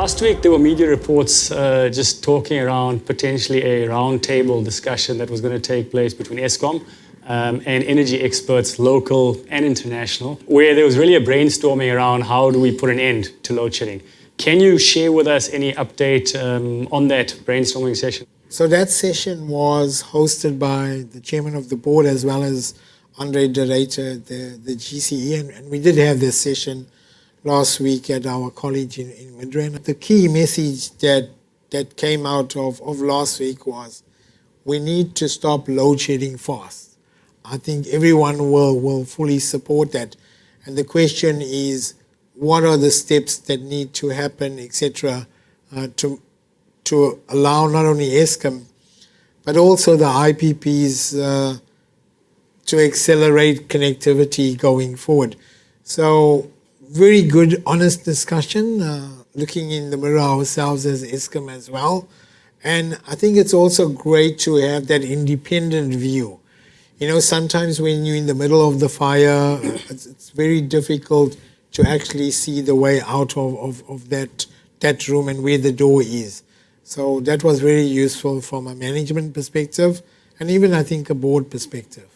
Last week, there were media reports just talking around potentially a roundtable discussion that was going to take place between Eskom and energy experts, local and international, where there was really a brainstorming around how do we put an end to load shedding. Can you share with us any update on that brainstorming session? So that session was hosted by the chairman of the board as well as Andre de Ruyter, the GCE, and we did have this session last week at our college in Midrand. The key message that came out of last week was we need to stop load shedding fast. I think everyone will fully support that. And the question is, what are the steps that need to happen, etc., to allow not only Eskom, but also the IPPs to accelerate connectivity going forward. So very good, honest discussion, looking in the mirror ourselves as Eskom as well. And I think it's also great to have that independent view. You know, sometimes when you're in the middle of the fire, it's very difficult to actually see the way out of that room and where the door is. So that was very useful from a management perspective and even, I think, a board perspective.